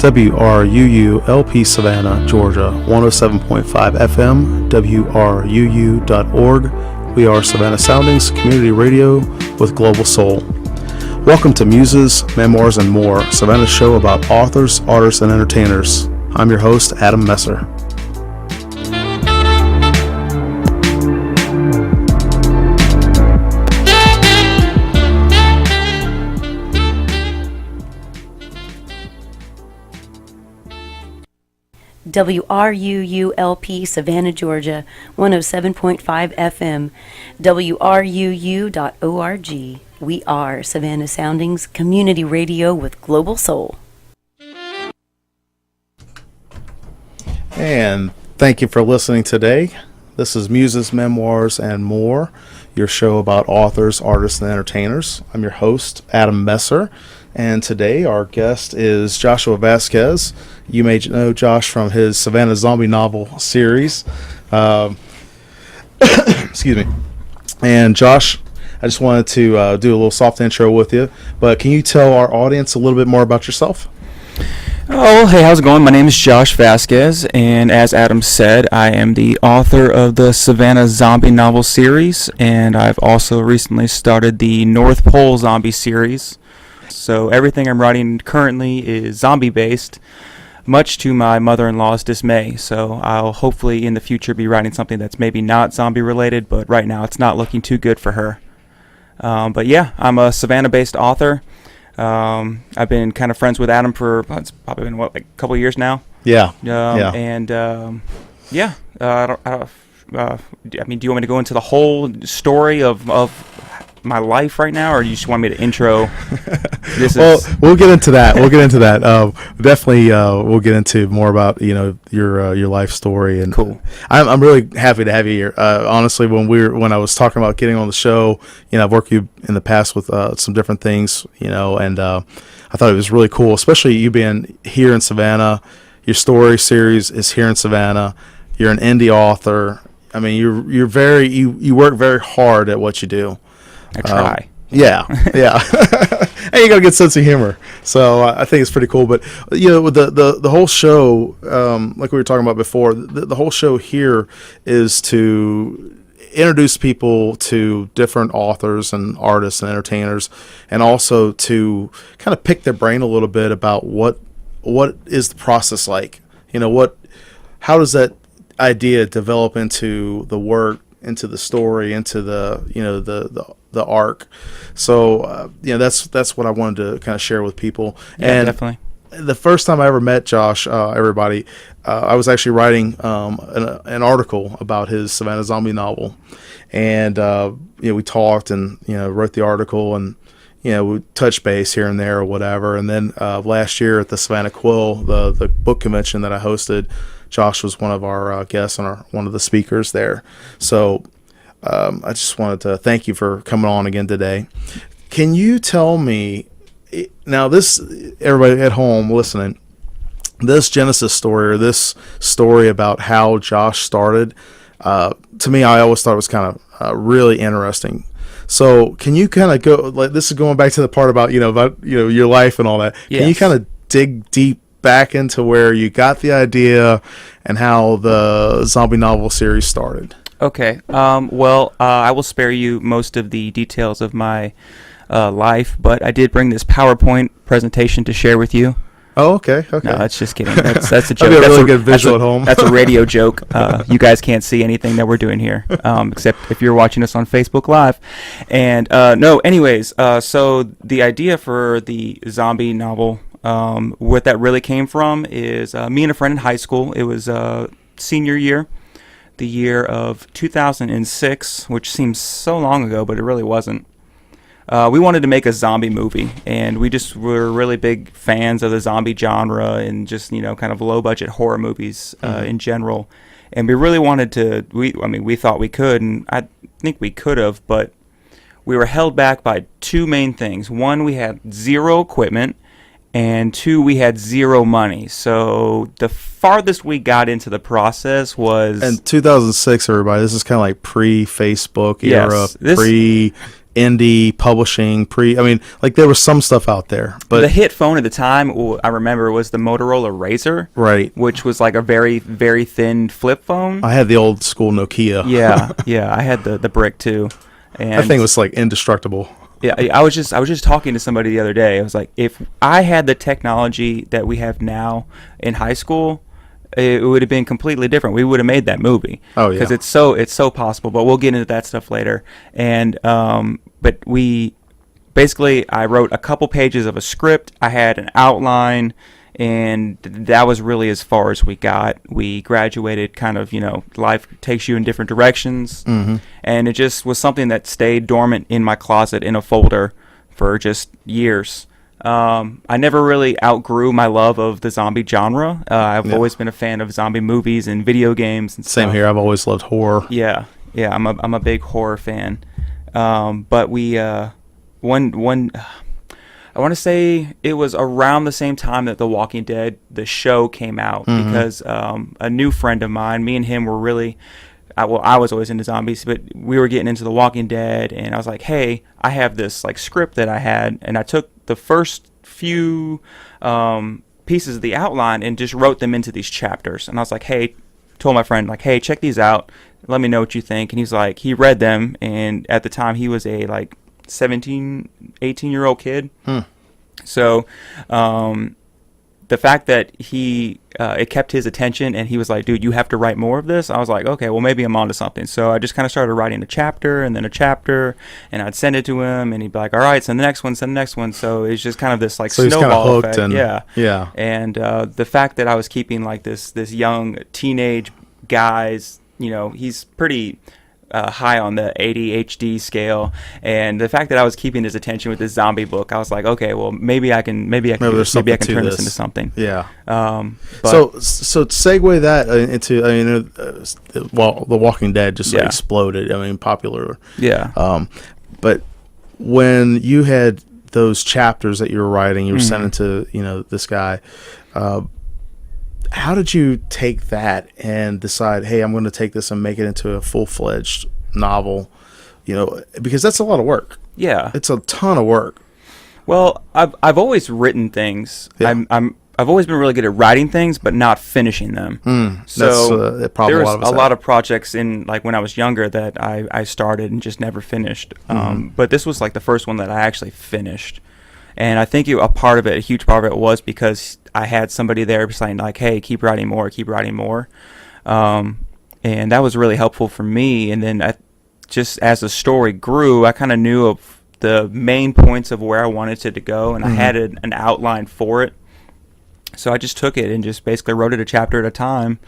WRUU-LP Savannah, Georgia, 107.5 FM, WRUU.org. We are Savannah Soundings Community Radio with Global Soul. Welcome to Muses, Memoirs, and More, Savannah's show about authors, artists, and entertainers. I'm your host, Adam Messer. WRUU-LP Savannah, Georgia, 107.5 FM, WRUU.org. We are Savannah Soundings Community Radio with Global Soul. And thank you for listening today. This is Muses, Memoirs, and More, your show about authors, artists, and entertainers. I'm your host, Adam Messer. And today our guest is Joshua Vasquez. You may know Josh from his Savannah zombie novel series. Excuse me. And Josh, I just wanted to do a little soft intro with you. But can you tell our audience a little bit more about yourself? Oh, hey, how's it going? My name is Josh Vasquez, and as Adam said, I am the author of the Savannah zombie novel series, and I've also recently started the North Pole zombie series. So everything I'm writing currently is zombie-based, much to my mother-in-law's dismay. So I'll hopefully in the future be writing something that's maybe not zombie-related, but right now it's not looking too good for her. But yeah, I'm a Savannah-based author. I've been kind of friends with Adam for, it's probably been, like a couple of years now? Yeah. And I mean, do you want me to go into the whole story of my life right now, or you just want me to intro? We'll get into that. Definitely, we'll get into more about your life story. And cool. I'm really happy to have you here. Honestly, when I was talking about getting on the show, I've worked with you in the past with some different things, and I thought it was really cool, especially you being here in Savannah. Your story series is here in Savannah. You're an indie author. I mean, you work very hard at what you do. I try. Yeah. And you got a good sense of humor, so I think it's pretty cool. But with the whole show, like we were talking about before, the whole show here is to introduce people to different authors and artists and entertainers, and also to kind of pick their brain a little bit about what is the process like. How does that idea develop into the work, into the story, into the arc. So that's what I wanted to kind of share with people. Yeah, and definitely. The first time I ever met Josh, everybody, I was actually writing an article about his Savannah zombie novel, and we talked and wrote the article, and we touched base here and there or whatever. And then last year at the Savannah Quill, the book convention that I hosted, Josh was one of our guests and one of the speakers there. So I just wanted to thank you for coming on again today. Can you tell me, now this, everybody at home listening, this Genesis story, or this story about how Josh started, to me, I always thought it was kind of really interesting. So can you kind of go, like, this is going back to the part about, your life and all that. Yes. Can you kind of dig deep back into where you got the idea and how the zombie novel series started? Okay. I will spare you most of the details of my life, but I did bring this PowerPoint presentation to share with you. Oh, okay. No, that's just kidding. That's a joke. That'd be a really good visual at home. That's a radio joke. You guys can't see anything that we're doing here, except if you're watching us on Facebook Live. And so the idea for the zombie novel, what that really came from is me and a friend in high school. It was senior year, the year of 2006, which seems so long ago, but it really wasn't. We wanted to make a zombie movie, and we just were really big fans of the zombie genre and just, kind of low-budget horror movies in general. And we really wanted to, we thought we could, and I think we could have, but we were held back by two main things. One, we had zero equipment, and two, we had zero money. So the farthest we got into the process was... And 2006, everybody, this is kind of like pre-Facebook era, indie publishing I mean, like there was some stuff out there, but the hit phone at the time, I remember, was the Motorola Razr, right, which was like a very, very thin flip phone. I had the old school Nokia. Yeah, I had the brick too, and that thing was like indestructible. Yeah, I was just talking to somebody the other day. I was like, if I had the technology that we have now in high school, it would have been completely different. We would have made that movie. Oh yeah, because it's so possible. But we'll get into that stuff later. And but we basically, I wrote a couple pages of a script. I had an outline, and that was really as far as we got. We graduated, kind of, life takes you in different directions, and it just was something that stayed dormant in my closet in a folder for just years. I never really outgrew my love of the zombie genre. I've always been a fan of zombie movies and video games and Same stuff. here. I've always loved horror. Yeah, I'm a big horror fan. But we one I want to say it was around the same time that The Walking Dead, the show, came out, because a new friend of mine, me and him were really, I was always into zombies, but we were getting into The Walking Dead, and I was like, hey, I have this like script that I had, and I took the first few pieces of the outline and just wrote them into these chapters. And I was like, hey, told my friend, like, hey, check these out, let me know what you think. And he's like, he read them, and at the time he was a like 17, 18-year-old kid. So the fact that it kept his attention, and he was like, dude, you have to write more of this. I was like, okay, well, maybe I'm onto something. So I just kind of started writing a chapter and then a chapter, and I'd send it to him, and he'd be like, all right, send the next one, send the next one. So it's just kind of this like snowball effect. Yeah. And the fact that I was keeping like this young teenage guy's, he's pretty high on the ADHD scale, and the fact that I was keeping his attention with this zombie book, I was like, okay, well, maybe I can turn this into something. Yeah. But so segue that into, The Walking Dead just exploded. I mean, popular. Yeah. But when you had those chapters that you were writing, you were sending to this guy. How did you take that and decide, hey, I'm going to take this and make it into a full-fledged novel? Because that's a lot of work. Yeah, it's a ton of work. Well, I've always written things. Yeah. I've always been really good at writing things, but not finishing them. So there was a lot of projects in, like, when I was younger that I started and just never finished. But this was like the first one that I actually finished. And I think a huge part of it was because I had somebody there saying, like, hey, keep writing more. And that was really helpful for me. And then just as the story grew, I kind of knew of the main points of where I wanted it to go, and I had an outline for it. So I just took it and just basically wrote it a chapter at a time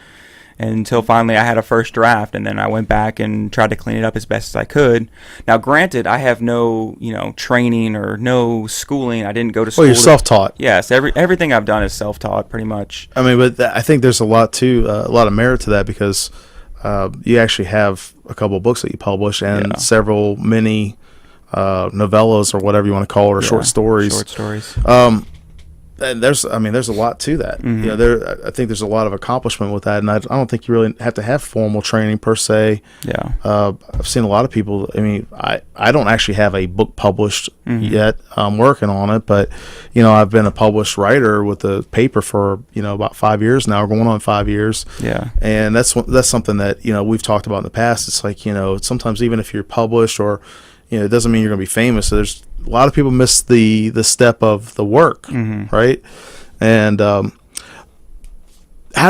until finally I had a first draft, and then I went back and tried to clean it up as best as I could. Now, granted, I have no, training or no schooling. I didn't go to school. Well, you're self-taught. Yes, everything I've done is self-taught, pretty much. I mean, but I think there's a lot of merit to that, because you actually have a couple of books that you publish and several mini novellas, or whatever you want to call it, or short stories. And there's a lot to that. I think there's a lot of accomplishment with that, and I don't think you really have to have formal training per se. Yeah. I've seen a lot of people. I mean, I don't actually have a book published yet. I'm working on it, but I've been a published writer with a paper for about 5 years now, going on 5 years. Yeah. And that's something that we've talked about in the past. It's like sometimes even if you're published, or it doesn't mean you're going to be famous. So there's a lot of people miss the step of the work, right? And how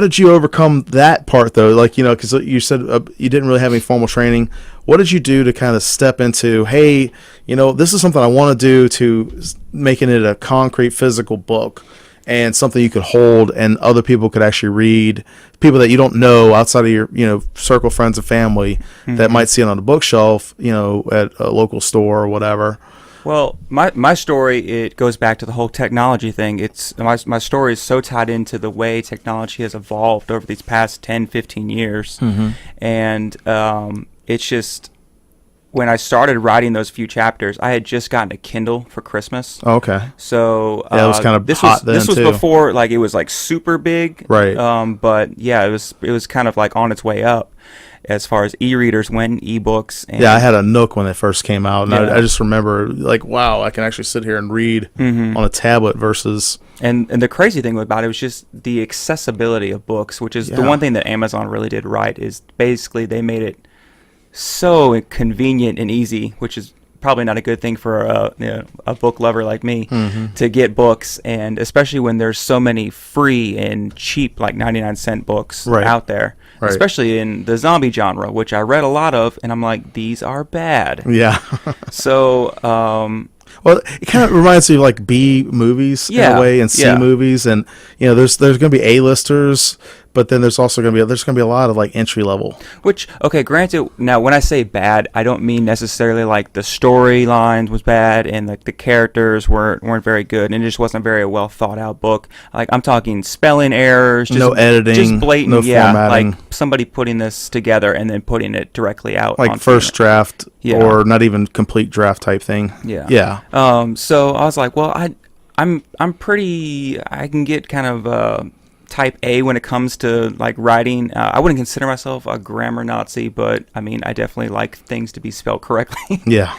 did you overcome that part, though? Like, because you said you didn't really have any formal training. What did you do to kind of step into, hey, this is something I want to do, to making it a concrete physical book and something you could hold and other people could actually read, people that you don't know outside of your circle, friends and family, that might see it on the bookshelf, at a local store or whatever? Well, my story, it goes back to the whole technology thing. It's my story is so tied into the way technology has evolved over these past 10, 15 years. And it's just, when I started writing those few chapters, I had just gotten a Kindle for Christmas. Okay. So Yeah, it was kind of hot then, this was too. before like it was like super big. Right. But yeah, it was kind of like on its way up as far as e-readers went, e-books. And Yeah, I had a Nook when it first came out, and Yeah. I just remember like, wow, I can actually sit here and read on a tablet versus. And the crazy thing about it was just the accessibility of books, which is the Yeah. one thing that Amazon really did right. Is basically they made it so convenient and easy, which is probably not a good thing for a book lover like me to get books, and especially when there's so many free and cheap, like 99-cent books Right. out there, Right. especially in the zombie genre, which I read a lot of, and I'm like, these are bad. Yeah. So, Well, it kind of reminds me of like B movies in Yeah, a way, and C yeah. movies, and there's going to be A-listers, but then there's also going to be a lot of like entry level. which, okay, granted, now when I say bad, I don't mean necessarily like the storyline was bad and like the characters weren't very good, and it just wasn't a very well thought out book. Like I'm talking spelling errors, just, No editing, just blatant, no yeah, formatting. like somebody putting this together and then putting it directly out, Like onto first the draft Yeah. or not even complete draft type thing. Yeah. Yeah. So I was like, well, I'm pretty. I can get kind of type A when it comes to like writing. I wouldn't consider myself a grammar Nazi, but I mean, I definitely like things to be spelled correctly. Yeah.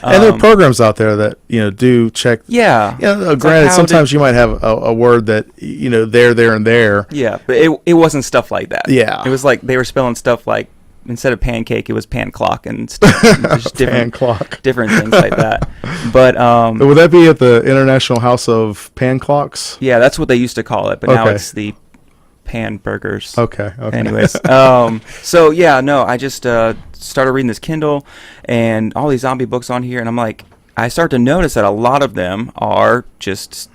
And there are programs out there that, do check. Yeah. Yeah. It's like, Granted, how sometimes you might have a word that, there, and there. Yeah, but it wasn't stuff like that. Yeah. It was like they were spelling stuff like instead of pancake, it was pan clock and stuff. Just Pan clock. different things like that. But Would that be at the International House of Pan Clocks? yeah, that's what they used to call it, but now Okay. it's the pan burgers. Okay. Anyways, so yeah, no, I just started reading this Kindle and all these zombie books on here, and I'm like, I start to notice that a lot of them are just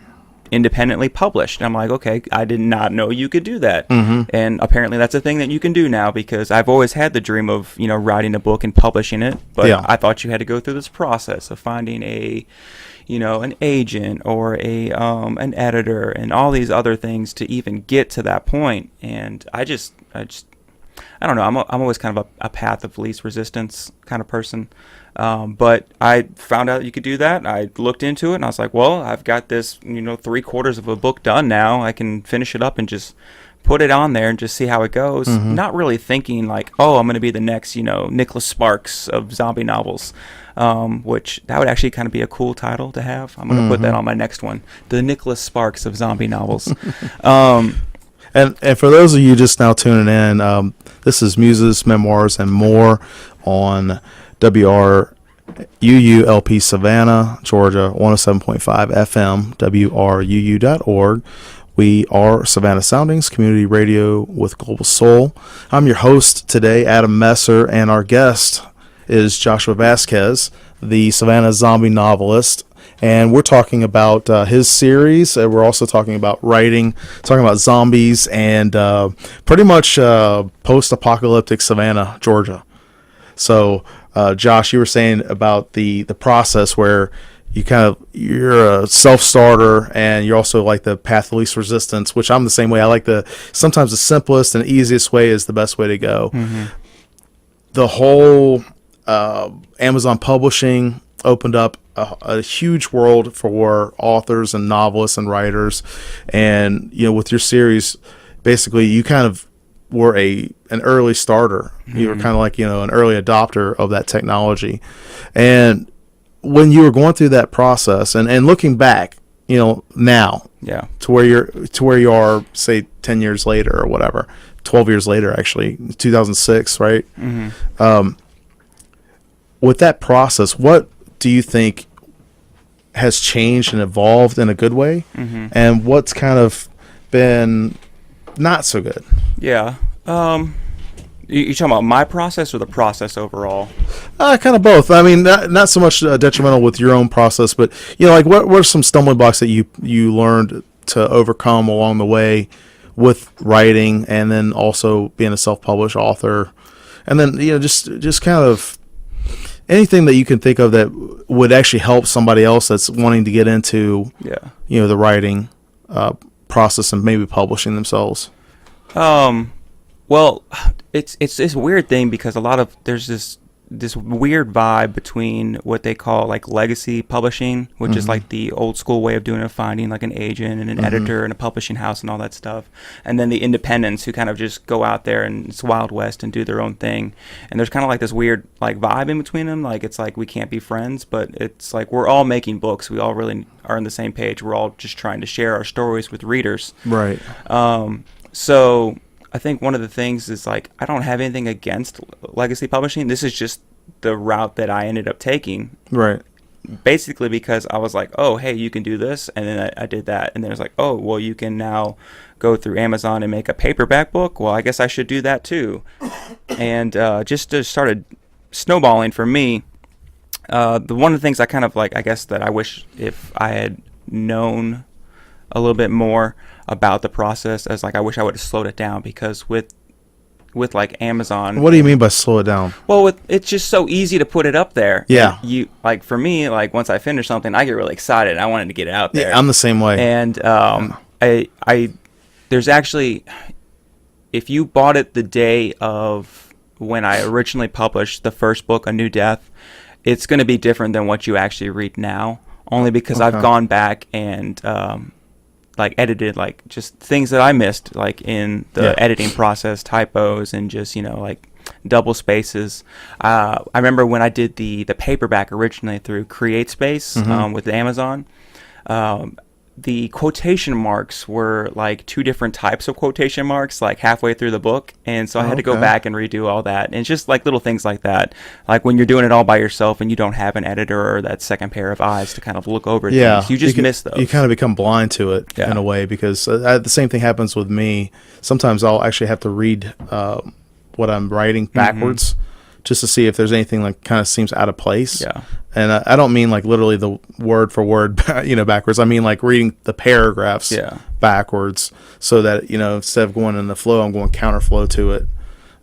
independently published. And I'm like, okay, I did not know you could do that. And apparently that's a thing that you can do now, because I've always had the dream of, writing a book and publishing it, but Yeah. I thought you had to go through this process of finding an agent or an editor and all these other things to even get to that point. And I don't know. I'm always kind of a path of least resistance kind of person. But I found out you could do that. I looked into it and I was like, well, I've got this, 3/4 of a book done now. I can finish it up and just put it on there and just see how it goes. Not really thinking like, oh, I'm going to be the next, Nicholas Sparks of zombie novels, which that would actually kind of be a cool title to have. I'm going to put that on my next one, the Nicholas Sparks of zombie novels. And for those of you just now tuning in, this is Muses, Memoirs, and More on WRUU-LP Savannah, Georgia, 107.5 FM, WRUU.org. We are Savannah Soundings, community radio with global soul. I'm your host today, Adam Messer, and our guest is Joshua Vasquez, the Savannah zombie novelist. And we're talking about his series. We're also talking about writing, talking about zombies, and pretty much post-apocalyptic Savannah, Georgia. So, Josh, you were saying about the process where you're a self-starter, and you're also like the path of least resistance, which I'm the same way. I like sometimes the simplest and easiest way is the best way to go. The whole Amazon publishing opened up a huge world for authors and novelists and writers, and with your series, basically you kind of were an early starter. You were kind of like an early adopter of that technology, and when you were going through that process and looking back, now to where you are, say 10 years later or whatever, 12 years later, actually 2006, right? With that process, what do you think has changed and evolved in a good way, and what's kind of been not so good? Yeah. You talking about my process or the process overall? Kind of both. I mean, not so much detrimental with your own process, but like what were some stumbling blocks that you learned to overcome along the way with writing, and then also being a self-published author, and then just kind of anything that you can think of that would actually help somebody else that's wanting to get into the writing process and maybe publishing themselves. Well, it's a weird thing, because there's this this weird vibe between what they call like legacy publishing, which is like the old school way of doing it, finding like an agent and an editor and a publishing house and all that stuff, and then the independents who kind of just go out there and it's Wild West and do their own thing. And there's kind of like this weird like vibe in between them. Like it's like we can't be friends, but it's like we're all making books. We all really are on the same page. We're all just trying to share our stories with readers. Right. So I think one of the things is like I don't have anything against legacy publishing. This is just the route that I ended up taking. Right. Basically because I was like, oh, hey, you can do this. And then I did that. And then it's like, oh, well, you can now go through Amazon and make a paperback book. Well, I guess I should do that too. And just started snowballing for me. One of the things I kind of like, I guess that I wish if I had known a little bit more about the process, as like I wish I would have slowed it down, because with like Amazon. What do you mean by slow it down? Well, it's just so easy to put it up there. Yeah. And you like for me, like once I finish something, I get really excited. I wanted to get it out there. Yeah, I'm the same way. And I there's actually, if you bought it the day of when I originally published the first book, A New Death, it's going to be different than what you actually read now. Only because I've gone back and like edited like just things that I missed like in the editing process, typos and just like double spaces. I remember when I did the paperback originally through CreateSpace with Amazon. The quotation marks were like two different types of quotation marks like halfway through the book, and so I had to go back and redo all that. And it's just like little things like that, like when you're doing it all by yourself and you don't have an editor or that second pair of eyes to kind of look over things. You just miss those. You kind of become blind to it in a way, because the same thing happens with me. Sometimes I'll actually have to read what I'm writing backwards just to see if there's anything like kind of seems out of place. Yeah. And I don't mean like literally the word for word, backwards. I mean like reading the paragraphs backwards, so that, instead of going in the flow, I'm going counterflow to it.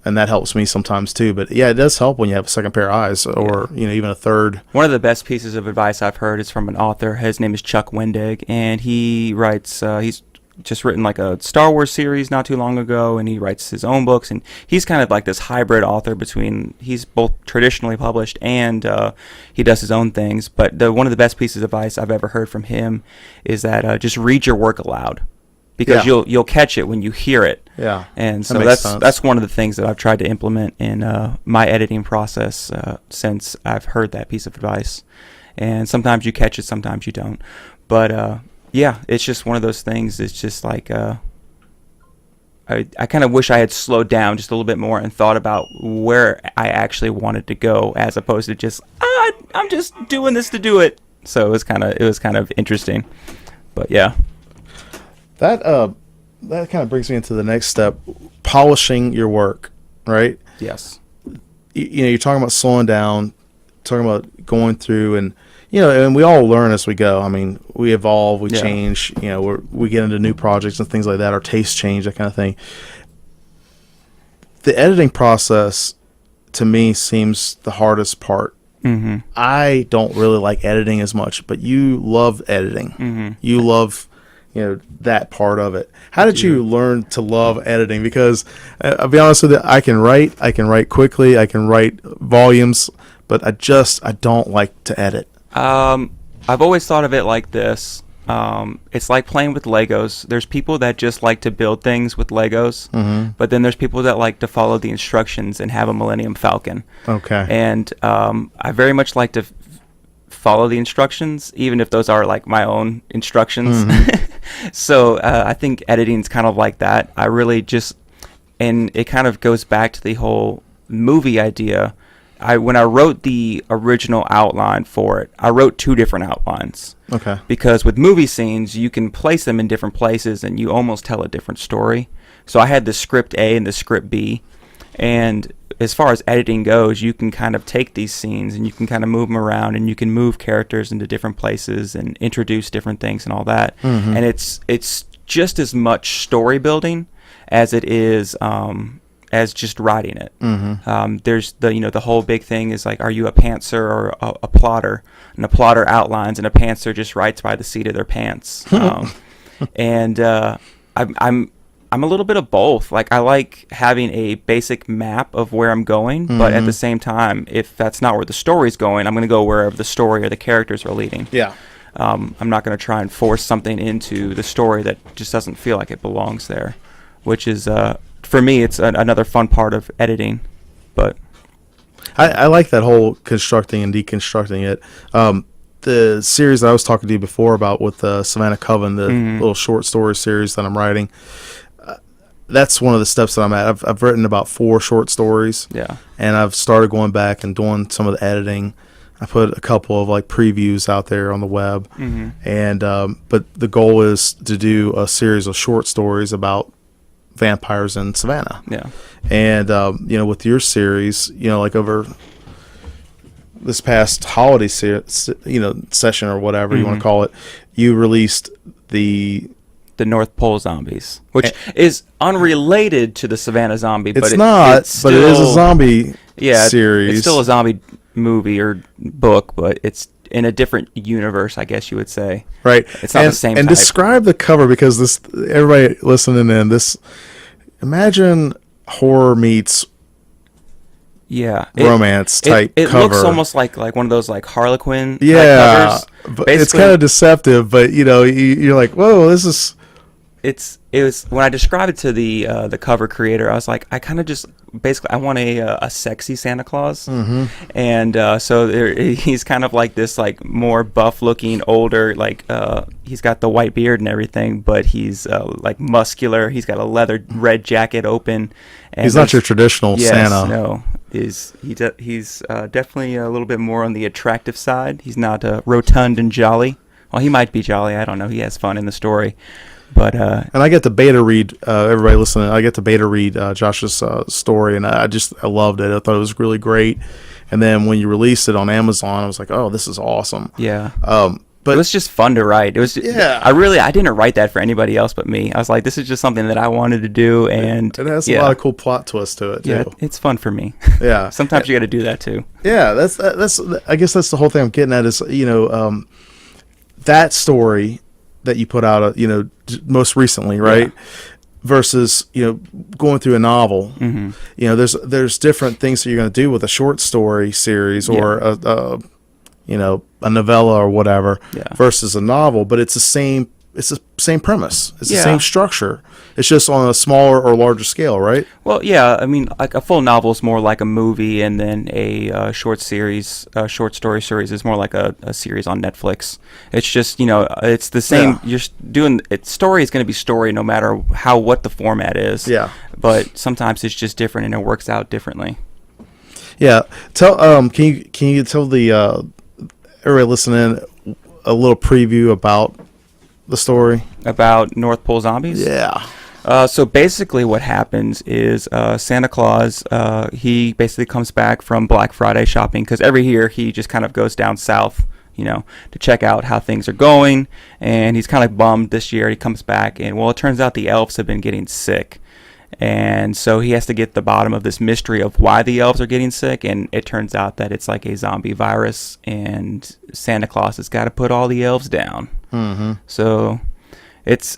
And that helps me sometimes too. But yeah, it does help when you have a second pair of eyes, or, even a third. One of the best pieces of advice I've heard is from an author. His name is Chuck Wendig, and he writes, he's just written like a Star Wars series not too long ago, and he writes his own books, and he's kind of like this hybrid author between, he's both traditionally published and he does his own things. But one of the best pieces of advice I've ever heard from him is that just read your work aloud, because you'll catch it when you hear it. Yeah. And so that's one of the things that I've tried to implement in my editing process since I've heard that piece of advice. And sometimes you catch it, sometimes you don't. But yeah, it's just one of those things. It's just like I kind of wish I had slowed down just a little bit more and thought about where I actually wanted to go, as opposed to just I'm just doing this to do it. So it was kind of interesting. But yeah, that kind of brings me into the next step: polishing your work. Right? Yes. You're talking about slowing down, talking about going through and. And we all learn as we go. I mean, we evolve, we change, we get into new projects and things like that. Our tastes change, that kind of thing. The editing process, to me, seems the hardest part. Mm-hmm. I don't really like editing as much, but you love editing. Mm-hmm. You love, that part of it. How did you learn to love editing? Because I'll be honest with you, I can write quickly, I can write volumes, but I don't like to edit. I've always thought of it like this. It's like playing with Legos. There's people that just like to build things with Legos, but then there's people that like to follow the instructions and have a Millennium Falcon. Okay. And I very much like to follow the instructions, even if those are like my own instructions. So I think editing's kind of like that. I really just, and it kind of goes back to the whole movie idea. When I wrote the original outline for it, I wrote two different outlines. Okay. Because with movie scenes, you can place them in different places and you almost tell a different story. So I had the script A and the script B. And as far as editing goes, you can kind of take these scenes and you can kind of move them around, and you can move characters into different places and introduce different things and all that. And it's just as much story building as it is as just writing it. There's the whole big thing is like, are you a pantser or a plotter? And a plotter outlines, and a pantser just writes by the seat of their pants. And I'm I'm a little bit of both. Like, I like having a basic map of where I'm going, but at the same time, if that's not where the story's going, I'm going to go wherever the story or the characters are leading. Yeah. I'm not going to try and force something into the story that just doesn't feel like it belongs there, which is, for me, it's another fun part of editing. But I like that whole constructing and deconstructing it. The series that I was talking to you before about with Savannah Coven, the little short story series that I'm writing, that's one of the steps that I'm at. I've written about 4 short stories. Yeah. And I've started going back and doing some of the editing. I put a couple of like previews out there on the web. And but the goal is to do a series of short stories about vampires in Savannah. Yeah. And with your series, like over this past holiday session or whatever you want to call it, you released the North Pole Zombies, which is unrelated to the Savannah Zombie. It's but not, it's but it is a zombie series. It's still a zombie movie or book, but it's in a different universe, I guess you would say. Right. It's not the same And type. describe the cover, because everybody listening in, imagine horror meets romance type it cover. looks almost like one of those like Harlequin type covers. But it's kind of deceptive, but you're like, whoa, this is... It was when I described it to the cover creator, I was like, I kind of just basically I want a sexy Santa Claus, and so he's kind of like this like more buff looking older, like he's got the white beard and everything, but he's like muscular. He's got a leather red jacket open. And he's not your traditional Santa. No, he's definitely a little bit more on the attractive side. He's not rotund and jolly. Well, he might be jolly. I don't know. He has fun in the story. But and I get to beta read everybody listening. I get to beta read Josh's story, and I loved it. I thought it was really great. And then when you released it on Amazon, I was like, oh, this is awesome. Yeah. But it was just fun to write. It was. I didn't write that for anybody else but me. I was like, this is just something that I wanted to do, and it has a lot of cool plot twists to it too. Yeah, it's fun for me. Yeah. Sometimes you got to do that too. Yeah, that's. I guess that's the whole thing I'm getting at is that story that you put out, most recently, right? Yeah. Versus, going through a novel. There's different things that you're going to do with a short story series or a novella or whatever versus a novel, but it's the same premise. It's the same structure. It's just on a smaller or larger scale, right? Well, yeah. I mean, like a full novel is more like a movie, and then a short story series is more like a series on Netflix. It's just, it's the same. Yeah. You're doing it. Story is going to be story no matter what the format is. Yeah. But sometimes it's just different, and it works out differently. Yeah. Can you tell the everybody listening a little preview about the story about North Pole Zombies? Yeah. So basically what happens is Santa Claus, he basically comes back from Black Friday shopping, because every year he just kind of goes down south, to check out how things are going, and he's kind of bummed this year. He comes back, and it turns out the elves have been getting sick, and so he has to get the bottom of this mystery of why the elves are getting sick, and it turns out that it's like a zombie virus, and Santa Claus has got to put all the elves down. So it's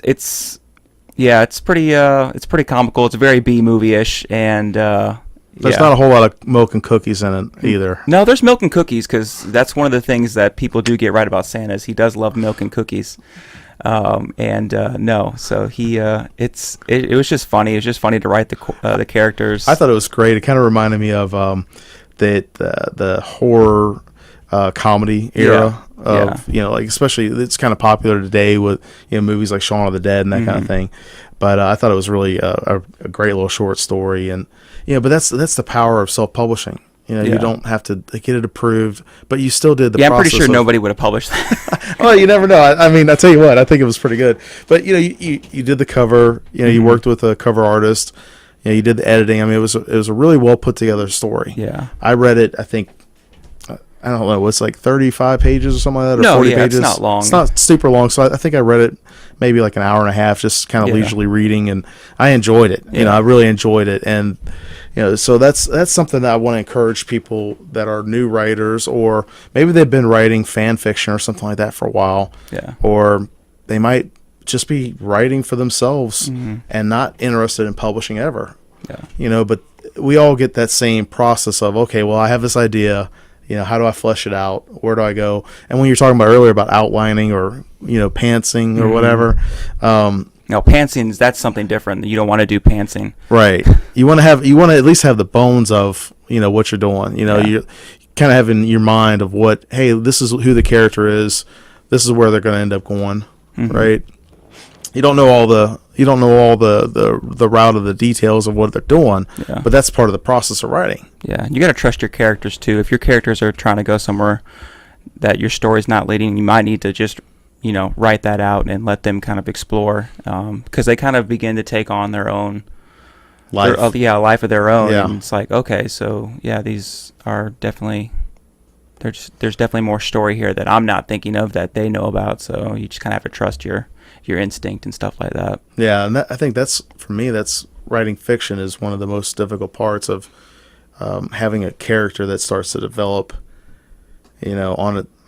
pretty comical. It's very B movie-ish, and there's not a whole lot of milk and cookies in it either. No, there's milk and cookies, because that's one of the things that people do get right about Santa, is he does love milk and cookies. So it was just funny. It was just funny to write the characters. I thought it was great. It kind of reminded me of the horror comedy era of like, especially it's kind of popular today with movies like Shaun of the Dead and that kind of thing. But I thought it was really a great little short story, and but that's the power of self-publishing. You don't have to get it approved, but you still did the process. I'm pretty sure nobody would have published that. Well, you never know. I mean, I tell you what, I think it was pretty good. But you did the cover. You worked with a cover artist. You did the editing. I mean, it was a really well put together story. Yeah, I read it. I think I don't know. It's like 35 pages or something like that, or 40 pages. It's not long. It's not super long. So I think I read it maybe like an hour and a half, just kind of leisurely reading, and I enjoyed it. I really enjoyed it, and so that's something that I want to encourage people that are new writers, or maybe they've been writing fan fiction or something like that for a while. Yeah. Or they might just be writing for themselves and not interested in publishing ever. Yeah. But we all get that same process of, okay, well, I have this idea, how do I flesh it out? Where do I go? And when you're talking about earlier about outlining or, pantsing or whatever. No, pantsing, that's something different. You don't want to do pantsing. Right. You want to at least have the bones of, what you're doing. You kind of have in your mind of what, hey, this is who the character is. This is where they're going to end up going. Right. You don't know all the route of the details of what they're doing, but that's part of the process of writing. Yeah. You got to trust your characters too. If your characters are trying to go somewhere that your story's not leading, you might need to just write that out and let them kind of explore, because they kind of begin to take on their own life. Life of their own. And it's like, okay, so these are definitely, there's definitely more story here that I'm not thinking of that they know about. So you just kind of have to trust your instinct and stuff like that. Yeah, and I think that's, for me, that's writing fiction is one of the most difficult parts of having a character that starts to develop,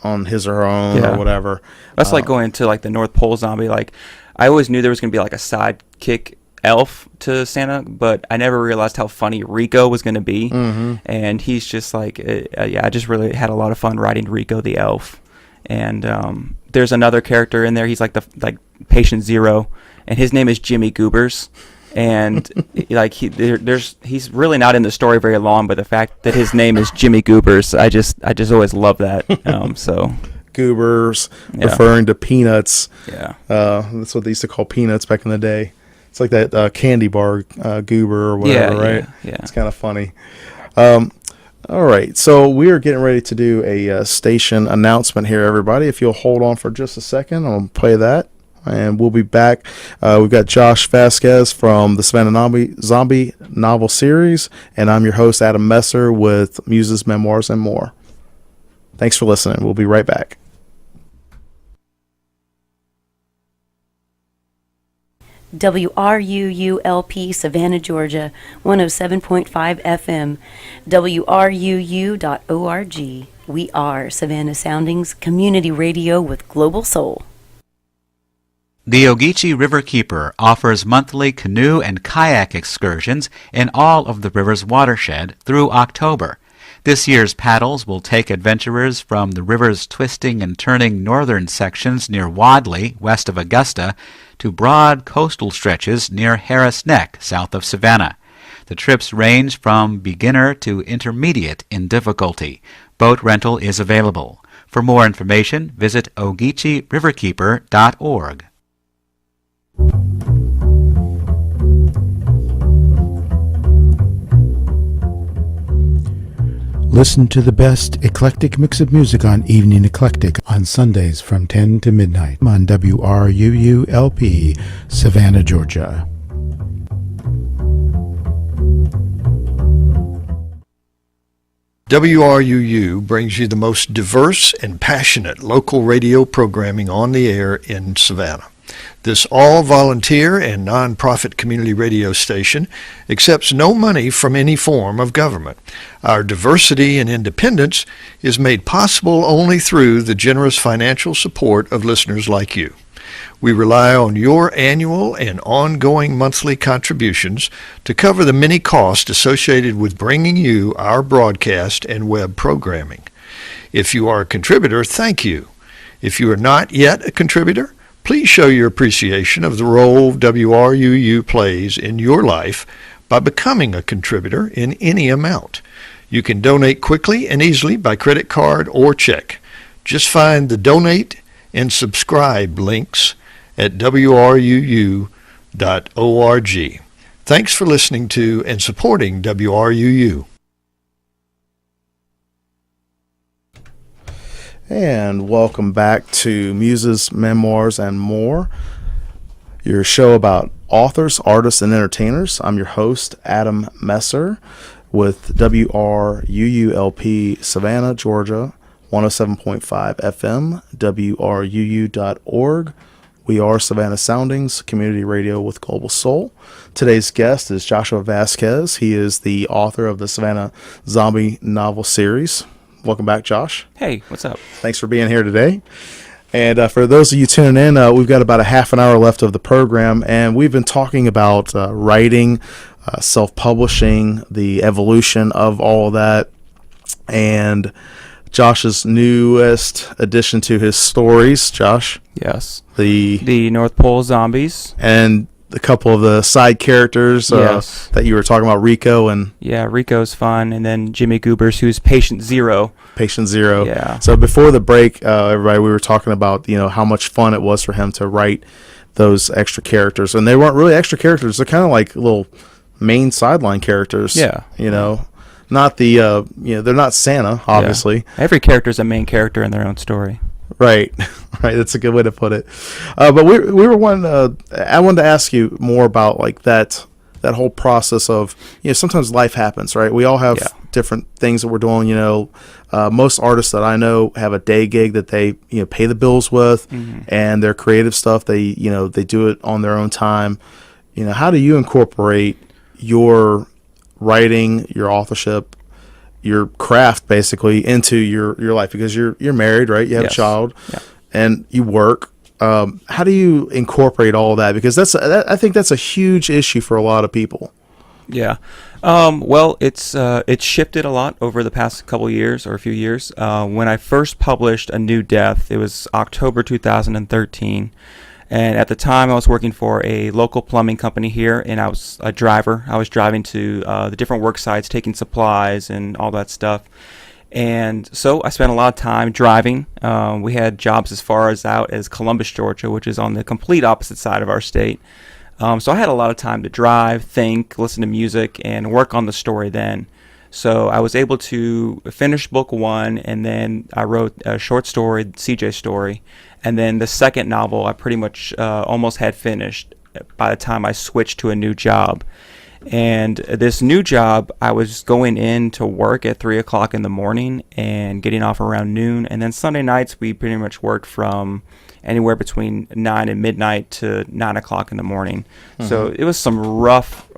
on his or her own or whatever. That's like going to like the North Pole zombie. Like, I always knew there was going to be like a sidekick elf to Santa, but I never realized how funny Rico was going to be. And he's just like, I just really had a lot of fun writing Rico the elf. And there's another character in there. He's like patient zero, and his name is Jimmy Goobers. And like he's really not in the story very long, but the fact that his name is Jimmy Goobers, I just always love that. So Goobers, referring to peanuts. Yeah, that's what they used to call peanuts back in the day. It's like that candy bar goober or whatever, right? Yeah, it's kind of funny. All right, so we are getting ready to do a station announcement here, everybody. If you'll hold on for just a second, I'll play that. And we'll be back. We've got Josh Vasquez from the Savannah Zombie Novel Series, and I'm your host, Adam Messer, with Muses, Memoirs, and More. Thanks for listening. We'll be right back. WRUU-LP Savannah, Georgia, 107.5 FM, WRUU.org. We are Savannah Soundings Community Radio with Global Soul. The Ogeechee River Keeper offers monthly canoe and kayak excursions in all of the river's watershed through October. This year's paddles will take adventurers from the river's twisting and turning northern sections near Wadley, west of Augusta, to broad coastal stretches near Harris Neck, south of Savannah. The trips range from beginner to intermediate in difficulty. Boat rental is available. For more information, visit OgeecheeRiverkeeper.org. Listen to the best eclectic mix of music on Evening Eclectic on Sundays from 10 to midnight on WRUU-LP Savannah, Georgia. WRUU brings you the most diverse and passionate local radio programming on the air in Savannah. This all-volunteer and non-profit community radio station accepts no money from any form of government. Our diversity and independence is made possible only through the generous financial support of listeners like you. We rely on your annual and ongoing monthly contributions to cover the many costs associated with bringing you our broadcast and web programming. If you are a contributor, thank you. If you are not yet a contributor, please show your appreciation of the role WRUU plays in your life by becoming a contributor in any amount. You can donate quickly and easily by credit card or check. Just find the donate and subscribe links at WRUU.org. Thanks for listening to and supporting WRUU. And welcome back to Muses, Memoirs, and More, your show about authors, artists, and entertainers. I'm your host, Adam Messer, with WRUU-LP Savannah, Georgia, 107.5 FM, WRUU.org. We are Savannah Soundings, community radio with Global Soul. Today's guest is Joshua Vasquez. He is the author of the Savannah Zombie Novel Series. Welcome back, Josh. Hey, what's up? Thanks for being here today. And for those of you tuning in, we've got about a half an hour left of the program, and we've been talking about writing, self-publishing, the evolution of all of that, and Josh's newest addition to his stories. Josh, Yes. the North Pole Zombies. and a couple of the side characters Yes. that you were talking about, Rico and Yeah, Rico's fun, and then Jimmy Goobers, who's Patient Zero. Patient Zero. Yeah. So before the break, everybody, we were talking about how much fun it was for him to write those extra characters, and they weren't really extra characters. They're kind of like little main sideline characters. Yeah. Not the they're not Santa, obviously. Yeah. Every character's a main character in their own story. Right. Right. That's a good way to put it. But we were I wanted to ask you more about like that whole process of, sometimes life happens, right? We all have different things that we're doing. Most artists that I know have a day gig that they, pay the bills with, and their creative stuff, they do it on their own time. How do you incorporate your writing, your authorship, your craft basically into your life? Because you're married, right? You have a child, and you work. How do you incorporate all of that? Because I think that's a huge issue for a lot of people. Yeah. Well, it's shifted a lot over the past couple of years or a few years. When I first published A New Death, it was October 2013. And at the time, I was working for a local plumbing company here, and I was a driver. I was driving to the different work sites, taking supplies and all that stuff. And so I spent a lot of time driving. We had jobs as far out as Columbus, Georgia, which is on the complete opposite side of our state. So I had a lot of time to drive, think, listen to music, and work on the story then. So I was able to finish book one, and then I wrote a short story, CJ story. And then the second novel I pretty much almost had finished by the time I switched to a new job. And this new job, I was going in to work at 3 o'clock in the morning and getting off around noon. And then Sunday nights, we pretty much worked from anywhere between 9 and midnight to 9 o'clock in the morning. So it was some rough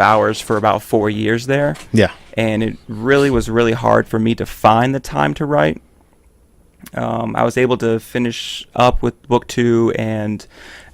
hours for about 4 years there. Yeah. And it really was really hard for me to find the time to write. I was able to finish up with book 2 and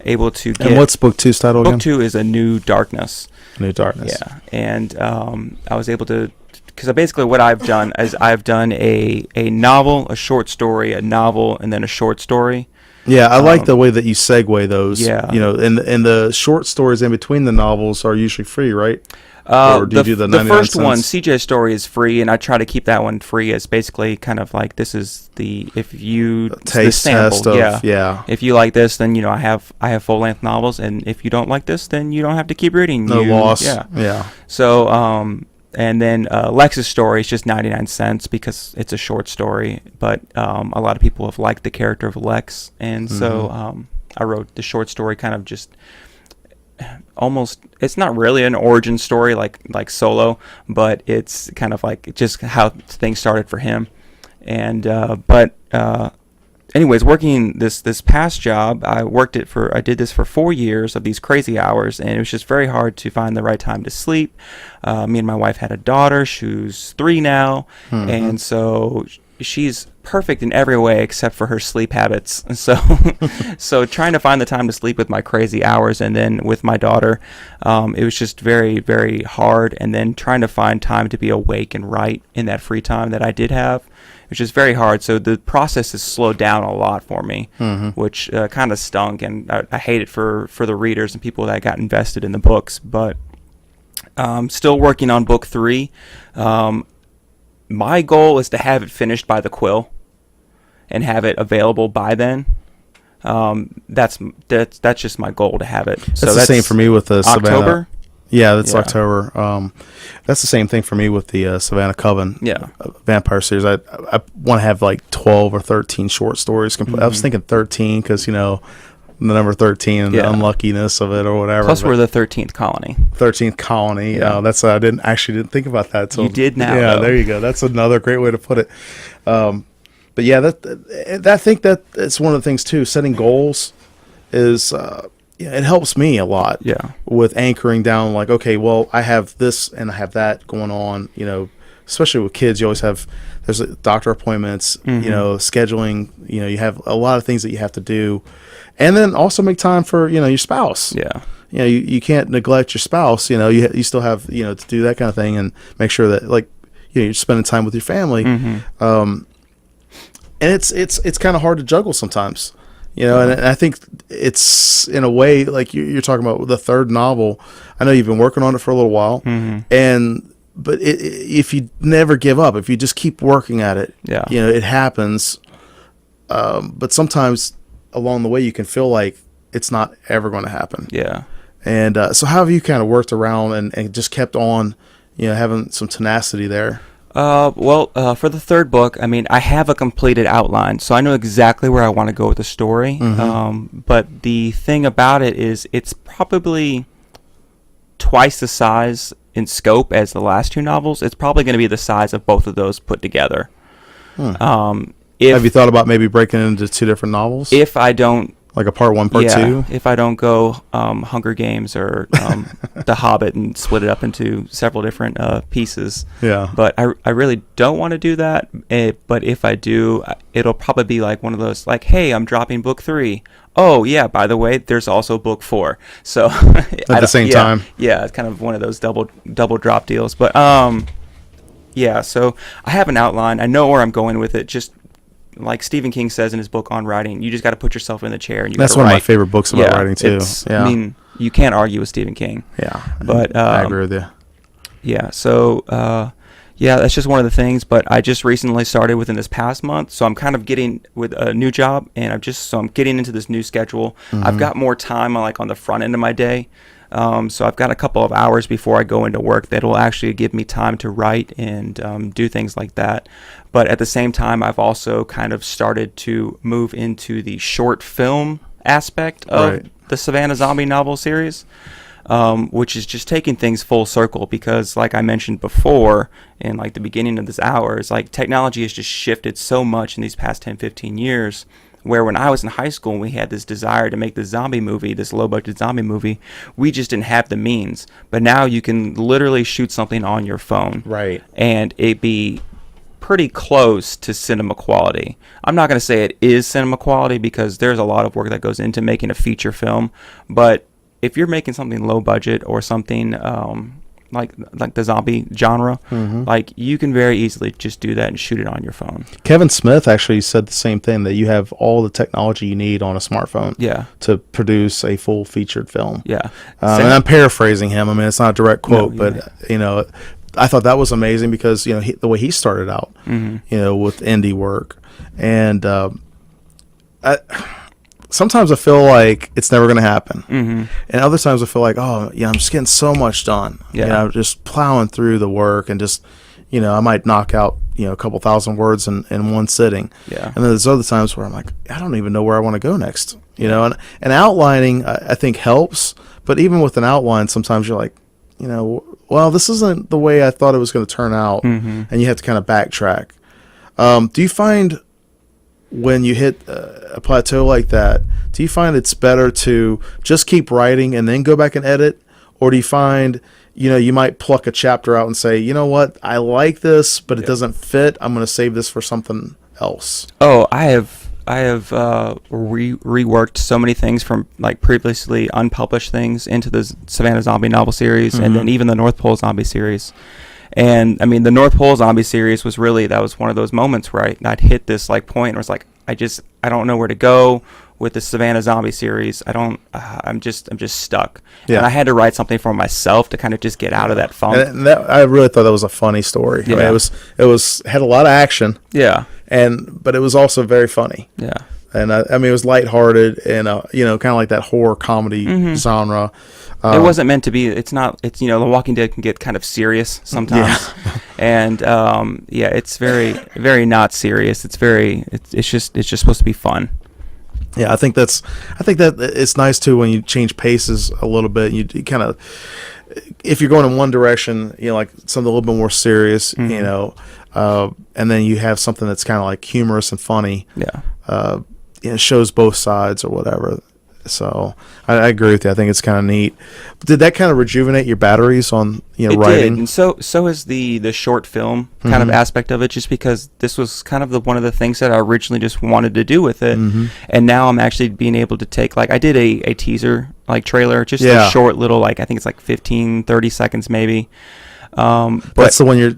able to get... And what's book 2's title again? Book 2 is A New Darkness. New Darkness. Yeah. And I was able to... Because basically what I've done is I've done a novel, a short story, a novel, and then a short story. Yeah, I like the way that you segue those. Yeah. And the short stories in between the novels are usually free, right? Or do you do the 99 first cents? one, CJ Story, is free, and I try to keep that one free as basically kind of like this is the taste test of, yeah. If you like this, then I have full length novels, and if you don't like this, then you don't have to keep reading. No loss. Yeah. So and then Lex's story is just 99 cents because it's a short story, but a lot of people have liked the character of Lex, and so I wrote the short story kind of just almost, it's not really an origin story like Solo, but it's kind of like just how things started for him. And anyways, working this past job, I did this for 4 years of these crazy hours, and it was just very hard to find the right time to sleep. Me and my wife had a daughter who's 3 now, and so she's perfect in every way except for her sleep habits. And so trying to find the time to sleep with my crazy hours and then with my daughter, it was just very, very hard. And then trying to find time to be awake and write in that free time that I did have, which is very hard. So the process has slowed down a lot for me, which kind of stunk. And I hate it for the readers and people that got invested in the books. But still working on book 3. My goal is to have it finished by the Quill and have it available by then. That's just my goal, to have it. That's the same for me with the Savannah. October? Yeah, that's October. That's the same thing for me with the Savannah Coven vampire series. I want to have like 12 or 13 short stories. I was thinking 13 because, the number 13 and the unluckiness of it or whatever. Plus, we're the 13th colony. 13th colony. Yeah. That's I didn't think about that. You did now. Yeah, though. there you go. That's another great way to put it. But yeah, I think that it's one of the things too. Setting goals is it helps me a lot. Yeah. With anchoring down, like, okay, well, I have this and I have that going on. especially with kids, you always have there's doctor appointments, scheduling. You have a lot of things that you have to do, and then also make time for your spouse. Yeah. You can't neglect your spouse. You still have to do that kind of thing and make sure that you're spending time with your family. And it's kind of hard to juggle sometimes. And I think it's in a way like you're talking about the third novel. I know you've been working on it for a little while, but if you never give up, if you just keep working at it, it happens. But sometimes along the way, you can feel like it's not ever going to happen. Yeah. And so how have you kind of worked around and just kept on, having some tenacity there? For the third book, I have a completed outline, so I know exactly where I want to go with the story. But the thing about it is it's probably twice the size in scope as the last two novels. It's probably going to be the size of both of those put together. Have you thought about maybe breaking it into two different novels? If I don't... Like a part 1, part 2? If I don't go Hunger Games or The Hobbit and split it up into several different pieces. Yeah. But I really don't want to do that. But if I do, it'll probably be like one of those, like, hey, I'm dropping book 3. Oh, yeah, by the way, there's also book 4. So at the same time? Yeah, it's kind of one of those double drop deals. But, so I have an outline. I know where I'm going with it. Just like Stephen King says in his book on writing, you just got to put yourself in the chair and you That's gotta one write. of my favorite books about writing too. Yeah. You can't argue with Stephen King. Yeah. But I agree with you. Yeah. So that's just one of the things. But I just recently started within this past month, so I'm kind of getting with a new job, and I'm getting into this new schedule. I've got more time on the front end of my day. So I've got a couple of hours before I go into work that will actually give me time to write and do things like that. But at the same time, I've also kind of started to move into the short film aspect of the Savannah Zombie novel series, which is just taking things full circle because, like I mentioned before, in the beginning of this hour, is technology has just shifted so much in these past 10, 15 years. Where when I was in high school and we had this desire to make this zombie movie, this low-budget zombie movie, we just didn't have the means. But now you can literally shoot something on your phone. Right. And it be pretty close to cinema quality. I'm not going to say it is cinema quality because there's a lot of work that goes into making a feature film. But if you're making something low-budget or something... like the zombie genre, you can very easily just do that and shoot it on your phone. Kevin Smith actually said the same thing, that you have all the technology you need on a smartphone to produce a full featured film. Yeah. And I'm paraphrasing him. It's not a direct quote, but I thought that was amazing because, the way he started out, with indie work. And sometimes I feel like it's never going to happen. And other times I feel like, I'm just getting so much done. I'm just plowing through the work and just, I might knock out, a couple thousand words in one sitting. Yeah. And then there's other times where I'm like, I don't even know where I want to go next. And outlining, I think helps. But even with an outline, sometimes you're like, well, this isn't the way I thought it was going to turn out. And you have to kind of backtrack. Do you find... when you hit a plateau like that, do you find it's better to just keep writing and then go back and edit? Or do you find, you might pluck a chapter out and say, you know what, I like this, but it doesn't fit. I'm going to save this for something else. Oh, I have reworked so many things from previously unpublished things into the Savannah Zombie novel series and then even the North Pole Zombie series. And the North Pole Zombie series was that was one of those moments where I'd hit this point where it's I don't know where to go with the Savannah Zombie series. I'm just stuck. Yeah. And I had to write something for myself to kind of just get out of that funk. And I really thought that was a funny story. Yeah. It had a lot of action. Yeah. But it was also very funny. Yeah. And it was lighthearted and kind of like that horror comedy genre. It wasn't meant to be. It's not. It's The Walking Dead can get kind of serious sometimes, and it's very very not serious. It's just supposed to be fun. Yeah, I think that it's nice too when you change paces a little bit. You kind of, if you're going in one direction, like something a little bit more serious, and then you have something that's kind of like humorous and funny. Yeah. Shows both sides or whatever. So I agree with you. I think it's kind of neat. Did that kind of rejuvenate your batteries on It writing? did, and so is the short film kind of aspect of it. Just because this was kind of one of the things that I originally just wanted to do with it, and now I'm actually being able to take, like, I did a teaser, like, trailer, just a short little, like, I think it's like 15, 30 seconds maybe. But That's the one